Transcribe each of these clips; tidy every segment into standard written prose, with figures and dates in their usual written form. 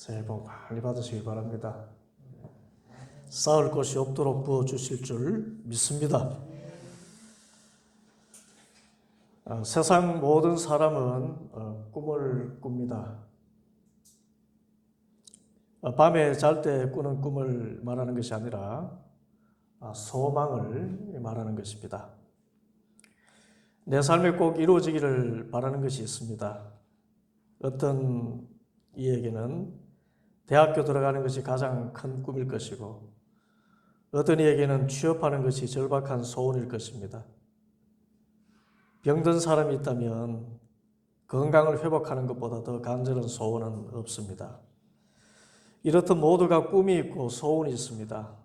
새해 복 많이 받으시기 바랍니다. 쌓을 것이 없도록 부어주실 줄 믿습니다. 세상 모든 사람은 꿈을 꿉니다. 밤에 잘 때 꾸는 꿈을 말하는 것이 아니라 소망을 말하는 것입니다. 내 삶에 꼭 이루어지기를 바라는 것이 있습니다. 어떤 이에게는 대학교 들어가는 것이 가장 큰 꿈일 것이고, 어떤 이에게는 취업하는 것이 절박한 소원일 것입니다. 병든 사람이 있다면 건강을 회복하는 것보다 더 간절한 소원은 없습니다. 이렇듯 모두가 꿈이 있고 소원이 있습니다.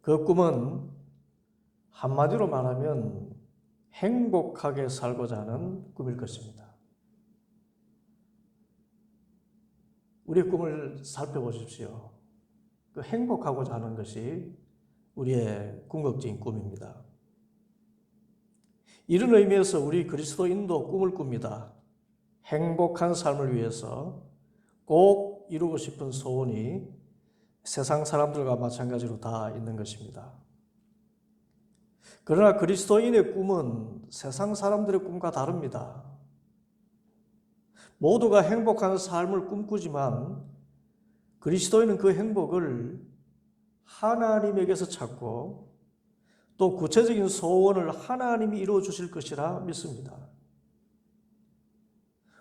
그 꿈은 한마디로 말하면 행복하게 살고자 하는 꿈일 것입니다. 우리의 꿈을 살펴보십시오. 그 행복하고자 하는 것이 우리의 궁극적인 꿈입니다. 이런 의미에서 우리 그리스도인도 꿈을 꿉니다. 행복한 삶을 위해서 꼭 이루고 싶은 소원이 세상 사람들과 마찬가지로 다 있는 것입니다. 그러나 그리스도인의 꿈은 세상 사람들의 꿈과 다릅니다. 모두가 행복한 삶을 꿈꾸지만 그리스도인은 그 행복을 하나님에게서 찾고 또 구체적인 소원을 하나님이 이루어 주실 것이라 믿습니다.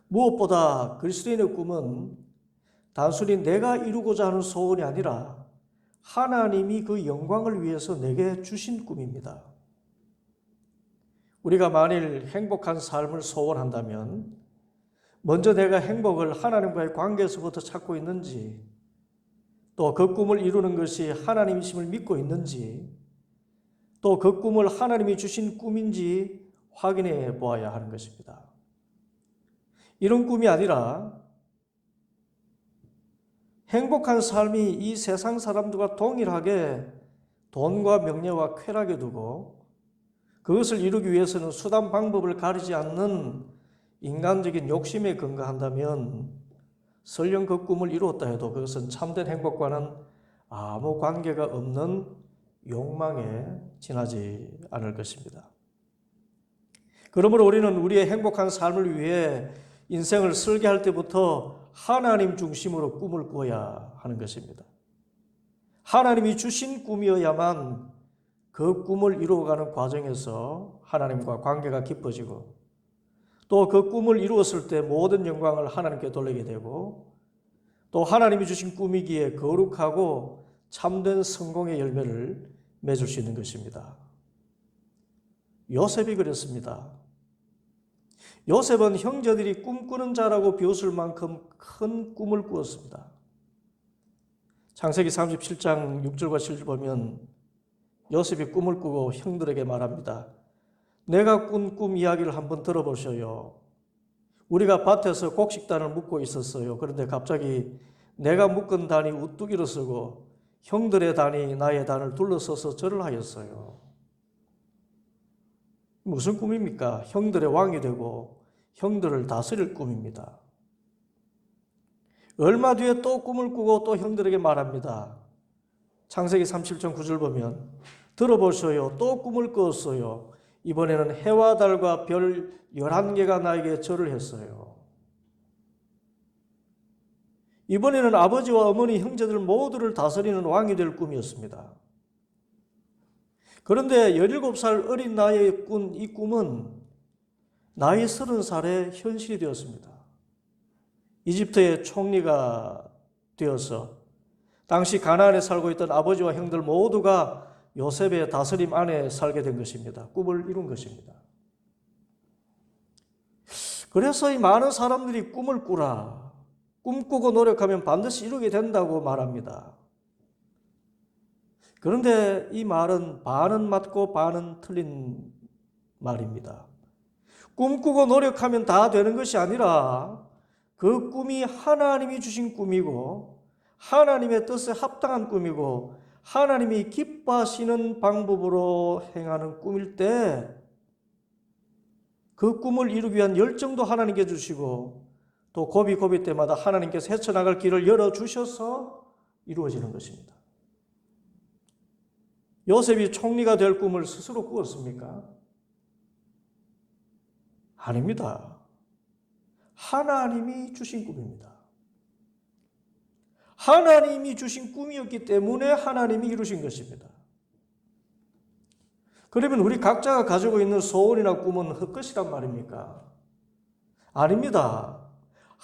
무엇보다 그리스도인의 꿈은 단순히 내가 이루고자 하는 소원이 아니라 하나님이 그 영광을 위해서 내게 주신 꿈입니다. 우리가 만일 행복한 삶을 소원한다면 먼저 내가 행복을 하나님과의 관계에서부터 찾고 있는지, 또 그 꿈을 이루는 것이 하나님이심을 믿고 있는지, 또 그 꿈을 하나님이 주신 꿈인지 확인해 보아야 하는 것입니다. 이런 꿈이 아니라 행복한 삶이 이 세상 사람들과 동일하게 돈과 명예와 쾌락에 두고 그것을 이루기 위해서는 수단 방법을 가리지 않는 인간적인 욕심에 근거한다면 설령 그 꿈을 이루었다 해도 그것은 참된 행복과는 아무 관계가 없는 욕망에 지나지 않을 것입니다. 그러므로 우리는 우리의 행복한 삶을 위해 인생을 설계할 때부터 하나님 중심으로 꿈을 꾸어야 하는 것입니다. 하나님이 주신 꿈이어야만 그 꿈을 이루어가는 과정에서 하나님과 관계가 깊어지고 또 그 꿈을 이루었을 때 모든 영광을 하나님께 돌리게 되고 또 하나님이 주신 꿈이기에 거룩하고 참된 성공의 열매를 맺을 수 있는 것입니다. 요셉이 그랬습니다. 요셉은 형제들이 꿈꾸는 자라고 비웃을 만큼 큰 꿈을 꾸었습니다. 창세기 37장 6절과 7절 보면 요셉이 꿈을 꾸고 형들에게 말합니다. 내가 꾼 꿈 이야기를 한번 들어보셔요. 우리가 밭에서 곡식단을 묶고 있었어요. 그런데 갑자기 내가 묶은 단이 우뚝 일어서고 형들의 단이 나의 단을 둘러서서 절을 하였어요. 무슨 꿈입니까? 형들의 왕이 되고 형들을 다스릴 꿈입니다. 얼마 뒤에 또 꿈을 꾸고 또 형들에게 말합니다. 창세기 37장 9절 보면 들어보셔요. 또 꿈을 꾸었어요. 이번에는 해와 달과 별 11개가 나에게 절을 했어요. 이번에는 아버지와 어머니, 형제들 모두를 다스리는 왕이 될 꿈이었습니다. 그런데 17살 어린 나이에 꾼 이 꿈은 나이 30살에 현실이 되었습니다. 이집트의 총리가 되어서 당시 가나안에 살고 있던 아버지와 형들 모두가 요셉의 다스림 안에 살게 된 것입니다. 꿈을 이룬 것입니다. 그래서 이 많은 사람들이 꿈을 꾸라, 꿈꾸고 노력하면 반드시 이루게 된다고 말합니다. 그런데 이 말은 반은 맞고 반은 틀린 말입니다. 꿈꾸고 노력하면 다 되는 것이 아니라 그 꿈이 하나님이 주신 꿈이고 하나님의 뜻에 합당한 꿈이고 하나님이 기뻐하시는 방법으로 행하는 꿈일 때 그 꿈을 이루기 위한 열정도 하나님께 주시고 또 고비 때마다 하나님께서 헤쳐나갈 길을 열어주셔서 이루어지는 것입니다. 요셉이 총리가 될 꿈을 스스로 꾸었습니까? 아닙니다. 하나님이 주신 꿈입니다. 하나님이 주신 꿈이었기 때문에 하나님이 이루신 것입니다. 그러면 우리 각자가 가지고 있는 소원이나 꿈은 헛것이란 말입니까? 아닙니다.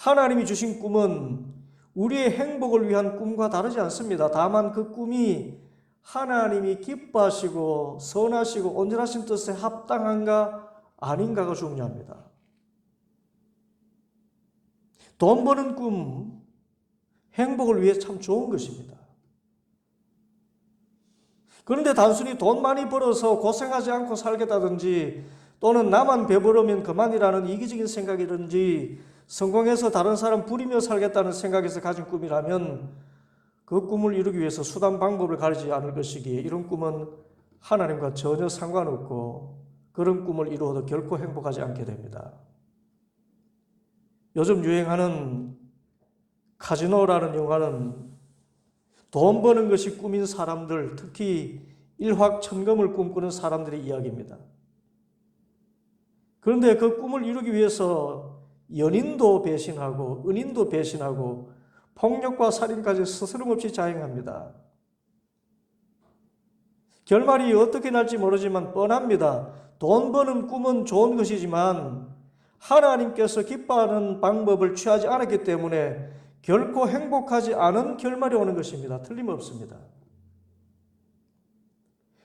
하나님이 주신 꿈은 우리의 행복을 위한 꿈과 다르지 않습니다. 다만 그 꿈이 하나님이 기뻐하시고 선하시고 온전하신 뜻에 합당한가 아닌가가 중요합니다. 돈 버는 꿈, 행복을 위해 참 좋은 것입니다. 그런데 단순히 돈 많이 벌어서 고생하지 않고 살겠다든지 또는 나만 배부르면 그만이라는 이기적인 생각이든지 성공해서 다른 사람 부리며 살겠다는 생각에서 가진 꿈이라면 그 꿈을 이루기 위해서 수단 방법을 가리지 않을 것이기에 이런 꿈은 하나님과 전혀 상관없고 그런 꿈을 이루어도 결코 행복하지 않게 됩니다. 요즘 유행하는 카지노라는 영화는 돈 버는 것이 꿈인 사람들, 특히 일확천금을 꿈꾸는 사람들의 이야기입니다. 그런데 그 꿈을 이루기 위해서 연인도 배신하고 은인도 배신하고 폭력과 살인까지 스스럼없이 자행합니다. 결말이 어떻게 날지 모르지만 뻔합니다. 돈 버는 꿈은 좋은 것이지만 하나님께서 기뻐하는 방법을 취하지 않았기 때문에 결코 행복하지 않은 결말이 오는 것입니다. 틀림없습니다.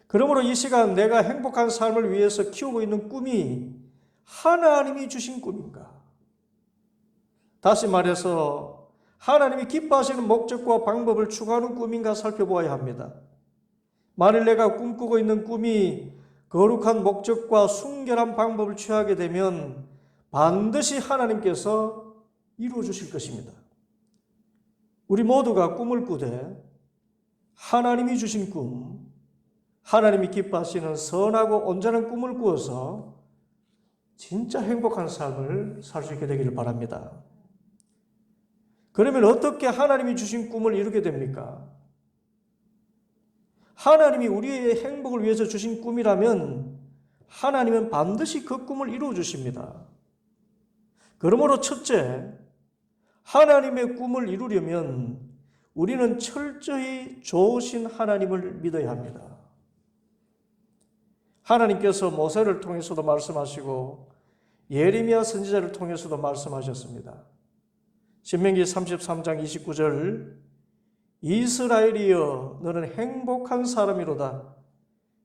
그러므로 이 시간 내가 행복한 삶을 위해서 키우고 있는 꿈이 하나님이 주신 꿈인가? 다시 말해서 하나님이 기뻐하시는 목적과 방법을 추구하는 꿈인가 살펴보아야 합니다. 만일 내가 꿈꾸고 있는 꿈이 거룩한 목적과 순결한 방법을 취하게 되면 반드시 하나님께서 이루어 주실 것입니다. 우리 모두가 꿈을 꾸되 하나님이 주신 꿈, 하나님이 기뻐하시는 선하고 온전한 꿈을 꾸어서 진짜 행복한 삶을 살 수 있게 되기를 바랍니다. 그러면 어떻게 하나님이 주신 꿈을 이루게 됩니까? 하나님이 우리의 행복을 위해서 주신 꿈이라면 하나님은 반드시 그 꿈을 이루어 주십니다. 그러므로 첫째, 하나님의 꿈을 이루려면 우리는 철저히 좋으신 하나님을 믿어야 합니다. 하나님께서 모세를 통해서도 말씀하시고 예레미야 선지자를 통해서도 말씀하셨습니다. 신명기 33장 29절 이스라엘이여 너는 행복한 사람이로다.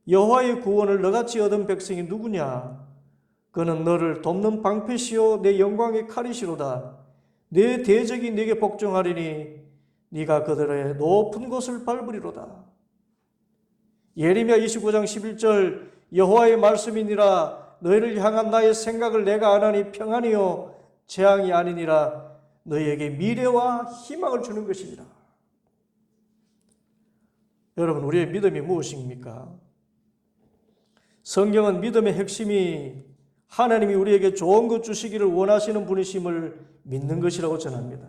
여호와의 구원을 너같이 얻은 백성이 누구냐? 그는 너를 돕는 방패시요 내 영광의 칼이시로다. 내 대적이 네게 복종하리니 네가 그들의 높은 곳을 밟으리로다. 예레미야 29장 11절 여호와의 말씀이니라 너희를 향한 나의 생각을 내가 아나니 평안이요 재앙이 아니니라 너희에게 미래와 희망을 주는 것이니라. 여러분, 우리의 믿음이 무엇입니까? 성경은 믿음의 핵심이 하나님이 우리에게 좋은 것 주시기를 원하시는 분이심을 믿는 것이라고 전합니다.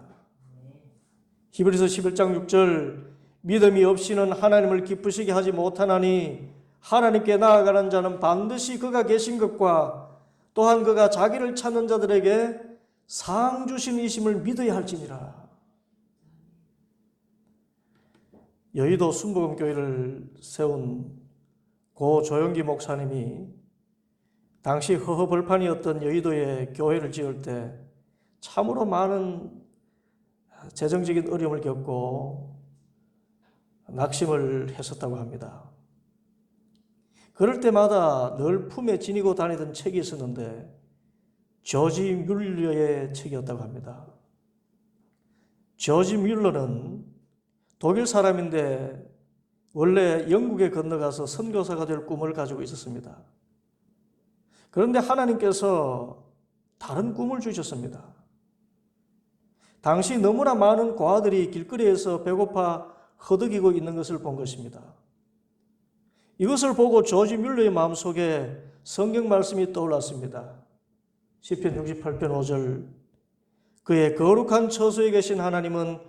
히브리서 11장 6절 믿음이 없이는 하나님을 기쁘시게 하지 못하나니 하나님께 나아가는 자는 반드시 그가 계신 것과 또한 그가 자기를 찾는 자들에게 상 주신 이심을 믿어야 할지니라. 여의도 순복음교회를 세운 고 조영기 목사님이 당시 허허벌판이었던 여의도에 교회를 지을 때 참으로 많은 재정적인 어려움을 겪고 낙심을 했었다고 합니다. 그럴 때마다 늘 품에 지니고 다니던 책이 있었는데 조지 뮬러의 책이었다고 합니다. 조지 뮬러는 독일 사람인데 원래 영국에 건너가서 선교사가 될 꿈을 가지고 있었습니다. 그런데 하나님께서 다른 꿈을 주셨습니다. 당시 너무나 많은 고아들이 길거리에서 배고파 허덕이고 있는 것을 본 것입니다. 이것을 보고 조지 뮬러의 마음속에 성경 말씀이 떠올랐습니다. 시편 68편 5절 그의 거룩한 처소에 계신 하나님은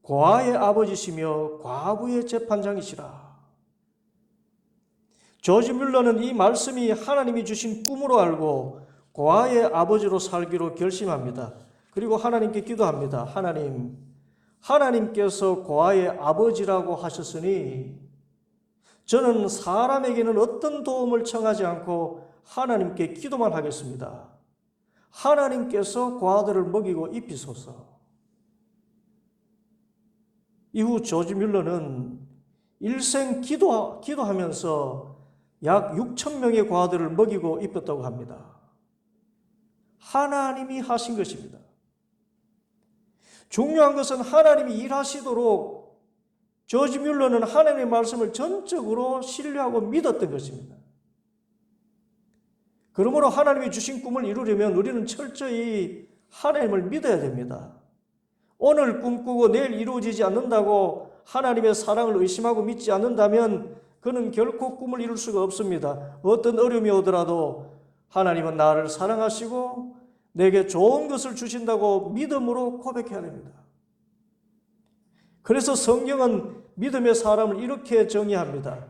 고아의 아버지시며 과부의 재판장이시라. 조지 뮬러는 이 말씀이 하나님이 주신 꿈으로 알고 고아의 아버지로 살기로 결심합니다. 그리고 하나님께 기도합니다. 하나님께서 고아의 아버지라고 하셨으니 저는 사람에게는 어떤 도움을 청하지 않고 하나님께 기도만 하겠습니다. 하나님께서 고아들을 먹이고 입히소서. 이후 조지 뮬러는 일생 기도하면서 약 6천 명의 고아들을 먹이고 입혔다고 합니다. 하나님이 하신 것입니다. 중요한 것은 하나님이 일하시도록 조지 뮬러는 하나님의 말씀을 전적으로 신뢰하고 믿었던 것입니다. 그러므로 하나님이 주신 꿈을 이루려면 우리는 철저히 하나님을 믿어야 됩니다. 오늘 꿈꾸고 내일 이루어지지 않는다고 하나님의 사랑을 의심하고 믿지 않는다면 그는 결코 꿈을 이룰 수가 없습니다. 어떤 어려움이 오더라도 하나님은 나를 사랑하시고 내게 좋은 것을 주신다고 믿음으로 고백해야 됩니다. 그래서 성경은 믿음의 사람을 이렇게 정의합니다.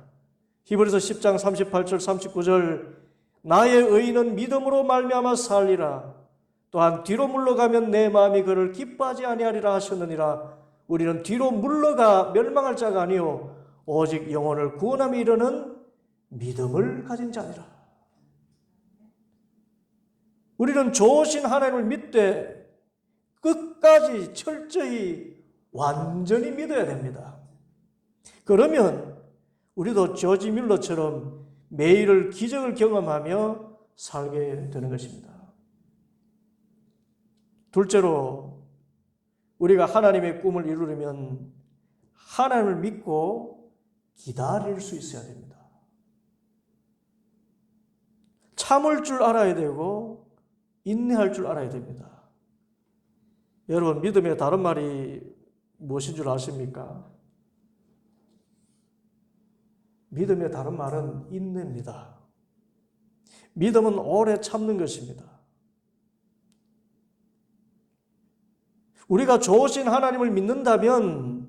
히브리서 10장 38절 39절 나의 의인은 믿음으로 말미암아 살리라. 또한 뒤로 물러가면 내 마음이 그를 기뻐하지 아니하리라 하셨느니라. 우리는 뒤로 물러가 멸망할 자가 아니요 오직 영혼을 구원함에 이르는 믿음을 가진 자니라. 우리는 좋으신 하나님을 믿되 끝까지 철저히 완전히 믿어야 됩니다. 그러면 우리도 조지 뮬러처럼 매일을 기적을 경험하며 살게 되는 것입니다. 둘째로 우리가 하나님의 꿈을 이루려면 하나님을 믿고 기다릴 수 있어야 됩니다. 참을 줄 알아야 되고 인내할 줄 알아야 됩니다. 여러분, 믿음의 다른 말이 무엇인 줄 아십니까? 믿음의 다른 말은 인내입니다. 믿음은 오래 참는 것입니다. 우리가 좋으신 하나님을 믿는다면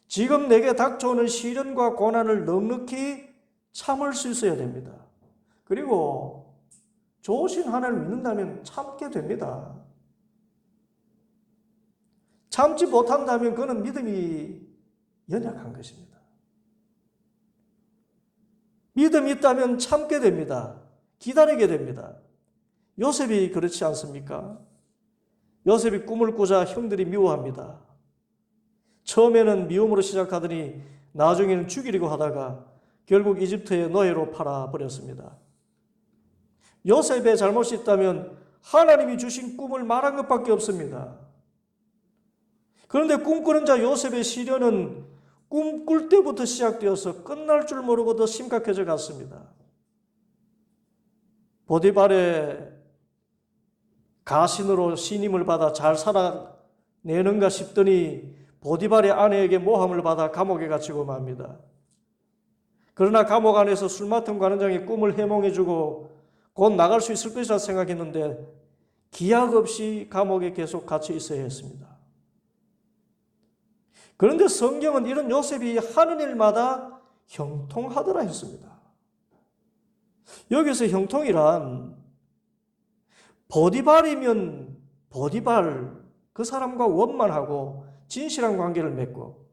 지금 내게 닥쳐오는 시련과 고난을 넉넉히 참을 수 있어야 됩니다. 그리고 좋으신 하나님을 믿는다면 참게 됩니다. 참지 못한다면 그는 믿음이 연약한 것입니다. 믿음이 있다면 참게 됩니다. 기다리게 됩니다. 요셉이 그렇지 않습니까? 요셉이 꿈을 꾸자 형들이 미워합니다. 처음에는 미움으로 시작하더니 나중에는 죽이려고 하다가 결국 이집트의 노예로 팔아버렸습니다. 요셉의 잘못이 있다면 하나님이 주신 꿈을 말한 것밖에 없습니다. 그런데 꿈꾸는 자 요셉의 시련은 꿈꿀 때부터 시작되어서 끝날 줄 모르고 더 심각해져 갔습니다. 보디발의 가신으로 신임을 받아 잘 살아내는가 싶더니 보디발의 아내에게 모함을 받아 감옥에 갇히고 맙니다. 그러나 감옥 안에서 술 맡은 관원장이 꿈을 해몽해주고 곧 나갈 수 있을 것이라 생각했는데 기약 없이 감옥에 계속 갇혀 있어야 했습니다. 그런데 성경은 이런 요셉이 하는 일마다 형통하더라 했습니다. 여기서 형통이란 보디발이면 보디발 그 사람과 원만하고 진실한 관계를 맺고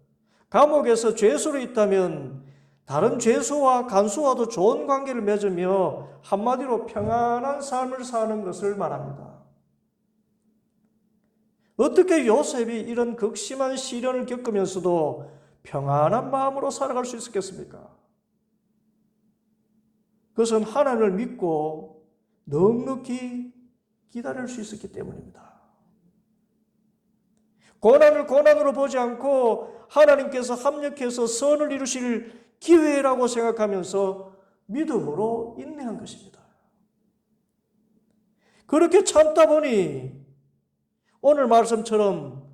감옥에서 죄수로 있다면 다른 죄수와 간수와도 좋은 관계를 맺으며 한마디로 평안한 삶을 사는 것을 말합니다. 어떻게 요셉이 이런 극심한 시련을 겪으면서도 평안한 마음으로 살아갈 수 있었겠습니까? 그것은 하나님을 믿고 넉넉히 기다릴 수 있었기 때문입니다. 고난을 고난으로 보지 않고 하나님께서 합력해서 선을 이루실 기회라고 생각하면서 믿음으로 인내한 것입니다. 그렇게 참다 보니 오늘 말씀처럼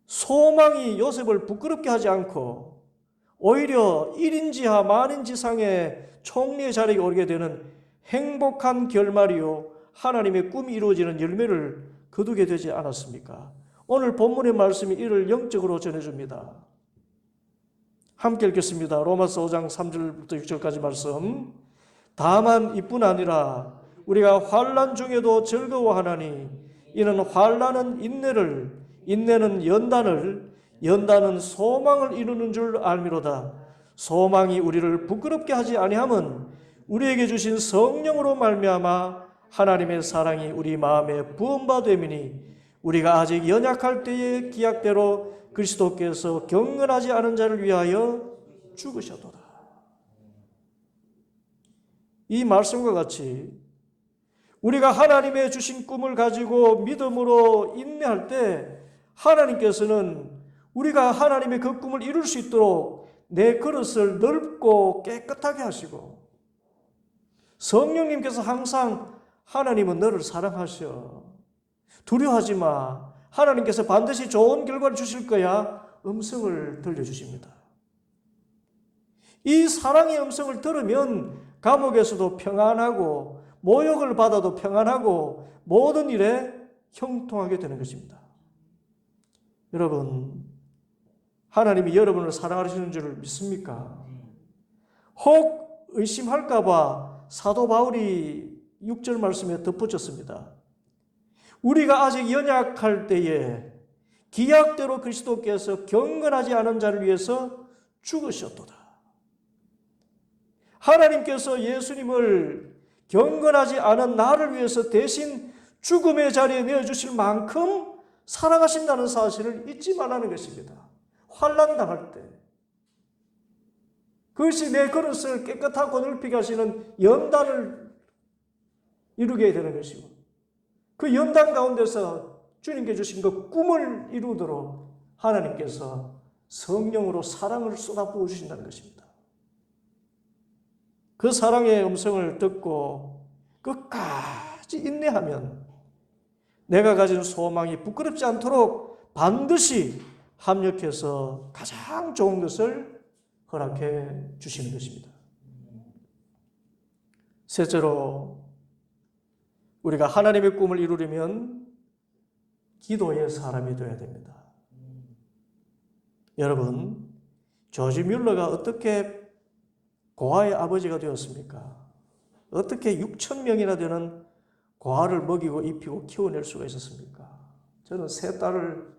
소망이 요셉을 부끄럽게 하지 않고 오히려 1인지하 만인지상의 총리의 자리에 오르게 되는 행복한 결말이요 하나님의 꿈이 이루어지는 열매를 거두게 되지 않았습니까? 오늘 본문의 말씀이 이를 영적으로 전해줍니다. 함께 읽겠습니다. 로마서 5장 3절부터 6절까지 말씀. 다만 이뿐 아니라 우리가 환난 중에도 즐거워하나니 이는 환난은 인내를, 인내는 연단을, 연단은 소망을 이루는 줄 알미로다. 소망이 우리를 부끄럽게 하지 아니함은 우리에게 주신 성령으로 말미암아 하나님의 사랑이 우리 마음에 부음바 됨이니 우리가 아직 연약할 때의 기약대로 그리스도께서 경건하지 않은 자를 위하여 죽으셨도다. 이 말씀과 같이 우리가 하나님의 주신 꿈을 가지고 믿음으로 인내할 때 하나님께서는 우리가 하나님의 그 꿈을 이룰 수 있도록 내 그릇을 넓고 깨끗하게 하시고, 성령님께서 항상 하나님은 너를 사랑하셔, 두려워하지 마, 하나님께서 반드시 좋은 결과를 주실 거야 음성을 들려주십니다. 이 사랑의 음성을 들으면 감옥에서도 평안하고 모욕을 받아도 평안하고 모든 일에 형통하게 되는 것입니다. 여러분, 하나님이 여러분을 사랑하시는 줄 믿습니까? 혹 의심할까 봐 사도 바울이 6절 말씀에 덧붙였습니다. 우리가 아직 연약할 때에 기약대로 그리스도께서 경건하지 않은 자를 위해서 죽으셨도다. 하나님께서 예수님을 경건하지 않은 나를 위해서 대신 죽음의 자리에 내어주실 만큼 사랑하신다는 사실을 잊지 말라는 것입니다. 환난 당할 때 그것이 내 그릇을 깨끗하고 넓히게 하시는 연단을 이루게 되는 것이고, 그 연단 가운데서 주님께 주신 그 꿈을 이루도록 하나님께서 성령으로 사랑을 쏟아부어 주신다는 것입니다. 그 사랑의 음성을 듣고 끝까지 인내하면 내가 가진 소망이 부끄럽지 않도록 반드시 합력해서 가장 좋은 것을 허락해 주시는 것입니다. 셋째로, 우리가 하나님의 꿈을 이루려면 기도의 사람이 되어야 됩니다. 여러분, 조지 뮬러가 어떻게 고아의 아버지가 되었습니까? 어떻게 6천 명이나 되는 고아를 먹이고 입히고 키워낼 수가 있었습니까? 저는 세 딸을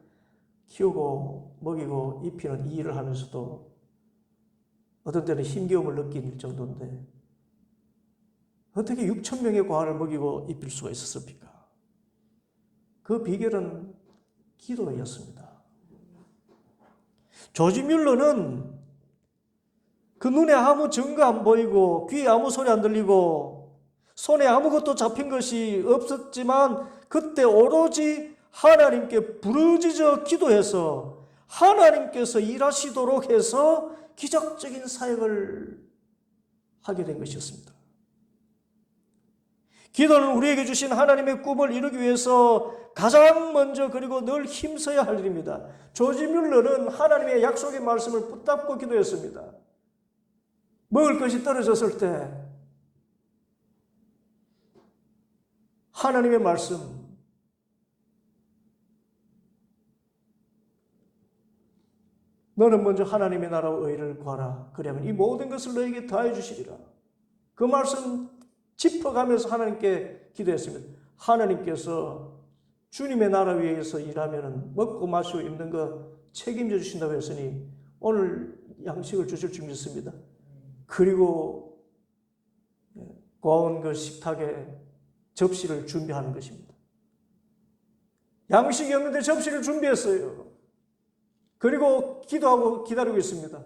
키우고 먹이고 입히는 이 일을 하면서도 어떤 때는 힘겨움을 느낄 정도인데 어떻게 6천 명의 고아를 먹이고 입힐 수가 있었습니까? 그 비결은 기도였습니다. 조지 뮬러는 그 눈에 아무 증거 안 보이고 귀에 아무 소리 안 들리고 손에 아무것도 잡힌 것이 없었지만 그때 오로지 하나님께 부르짖어 기도해서 하나님께서 일하시도록 해서 기적적인 사역을 하게 된 것이었습니다. 기도는 우리에게 주신 하나님의 꿈을 이루기 위해서 가장 먼저 그리고 늘 힘써야 할 일입니다. 조지 뮬러는 하나님의 약속의 말씀을 붙잡고 기도했습니다. 먹을 것이 떨어졌을 때 하나님의 말씀, 너는 먼저 하나님의 나라와 의를 구하라. 그러면 이 모든 것을 너에게 더해 주시리라. 그 말씀 짚어가면서 하나님께 기도했습니다. 하나님께서 주님의 나라 위에서 일하면 먹고 마시고 입는 거 책임져 주신다고 했으니 오늘 양식을 주실 줄 믿습니다. 그리고 고아원 그 식탁에 접시를 준비하는 것입니다. 양식이 없는데 접시를 준비했어요. 그리고 기도하고 기다리고 있습니다.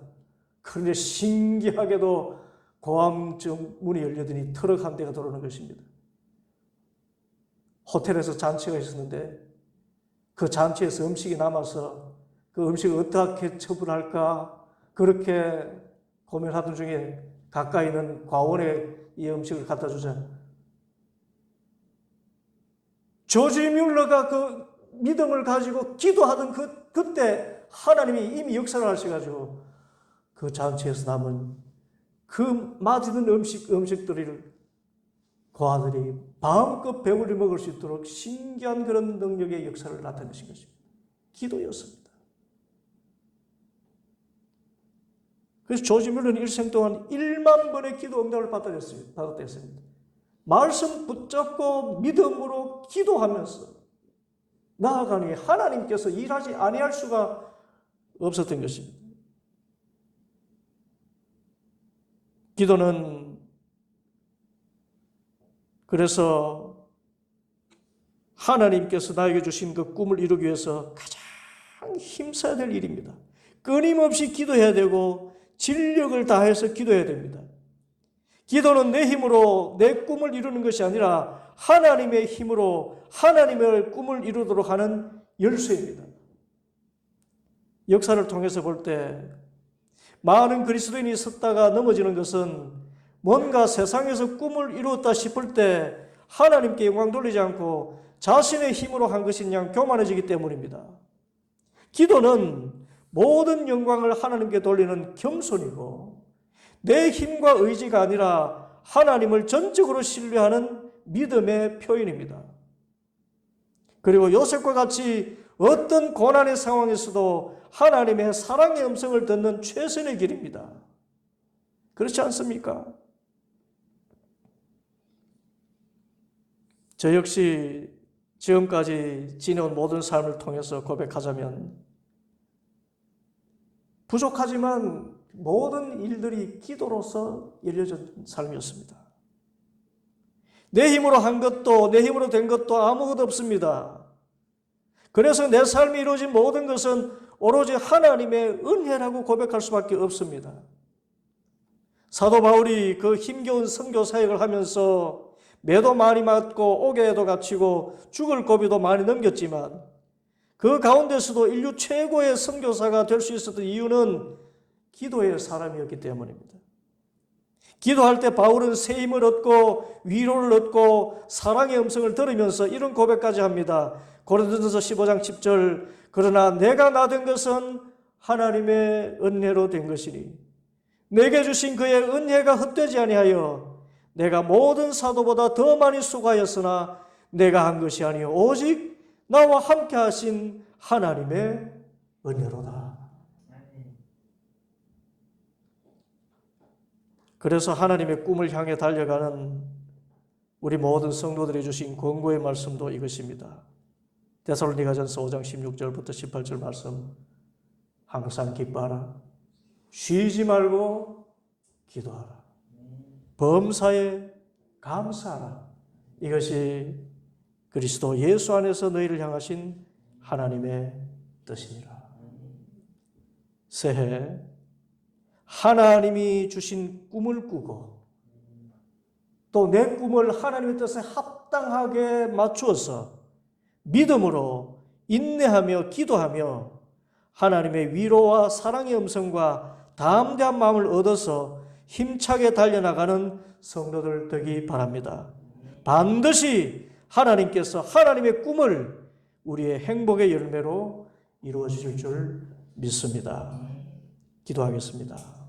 그런데 신기하게도 고암정 문이 열려더니 트럭 한 대가 들어오는 것입니다. 호텔에서 잔치가 있었는데 그 잔치에서 음식이 남아서 그 음식을 어떻게 처분할까 그렇게 고민하던 중에 가까이 있는 과원에 이 음식을 갖다 주자. 조지 뮬러가 그 믿음을 가지고 기도하던 그때 하나님이 이미 역사를 하셔가지고 그 잔치에서 남은 그 맛있는 음식들을 고아들이 마음껏 배불리 먹을 수 있도록 신기한 그런 능력의 역사를 나타내신 것입니다. 기도였습니다. 그래서 조지 뮬러는 일생 동안 1만 번의 기도 응답을 받았습니다. 말씀 붙잡고 믿음으로 기도하면서 나아가니 하나님께서 일하지 아니할 수가 없었던 것입니다. 기도는 그래서 하나님께서 나에게 주신 그 꿈을 이루기 위해서 가장 힘써야 될 일입니다. 끊임없이 기도해야 되고 진력을 다해서 기도해야 됩니다. 기도는 내 힘으로 내 꿈을 이루는 것이 아니라 하나님의 힘으로 하나님의 꿈을 이루도록 하는 열쇠입니다. 역사를 통해서 볼 때 많은 그리스도인이 섰다가 넘어지는 것은 뭔가 세상에서 꿈을 이루었다 싶을 때 하나님께 영광 돌리지 않고 자신의 힘으로 한 것이 그냥 교만해지기 때문입니다. 기도는 모든 영광을 하나님께 돌리는 겸손이고 내 힘과 의지가 아니라 하나님을 전적으로 신뢰하는 믿음의 표현입니다. 그리고 요셉과 같이 어떤 고난의 상황에서도 하나님의 사랑의 음성을 듣는 최선의 길입니다. 그렇지 않습니까? 저 역시 지금까지 지내온 모든 삶을 통해서 고백하자면 부족하지만 모든 일들이 기도로서 이루어진 삶이었습니다. 내 힘으로 한 것도 내 힘으로 된 것도 아무것도 없습니다. 그래서 내 삶이 이루어진 모든 것은 오로지 하나님의 은혜라고 고백할 수밖에 없습니다. 사도 바울이 그 힘겨운 선교 사역을 하면서 매도 많이 맞고 옥에도 갇히고 죽을 고비도 많이 넘겼지만 그 가운데서도 인류 최고의 선교사가 될 수 있었던 이유는 기도의 사람이었기 때문입니다. 기도할 때 바울은 새 힘을 얻고 위로를 얻고 사랑의 음성을 들으면서 이런 고백까지 합니다. 고린도전서 15장 10절 그러나 내가 나 된 것은 하나님의 은혜로 된 것이니 내게 주신 그의 은혜가 헛되지 아니하여 내가 모든 사도보다 더 많이 수고하였으나 내가 한 것이 아니요 오직 나와 함께 하신 하나님의 은혜로다. 그래서 하나님의 꿈을 향해 달려가는 우리 모든 성도들이 주신 권고의 말씀도 이것입니다. 데살로니가전서 5장 16절부터 18절 말씀 항상 기뻐하라 쉬지 말고 기도하라 범사에 감사하라 이것이 그리스도 예수 안에서 너희를 향하신 하나님의 뜻이니라. 새해 하나님이 주신 꿈을 꾸고 또 내 꿈을 하나님의 뜻에 합당하게 맞추어서 믿음으로 인내하며 기도하며 하나님의 위로와 사랑의 음성과 담대한 마음을 얻어서 힘차게 달려나가는 성도들 되기 바랍니다. 반드시 하나님께서 하나님의 꿈을 우리의 행복의 열매로 이루어 주실 줄 믿습니다. 기도하겠습니다.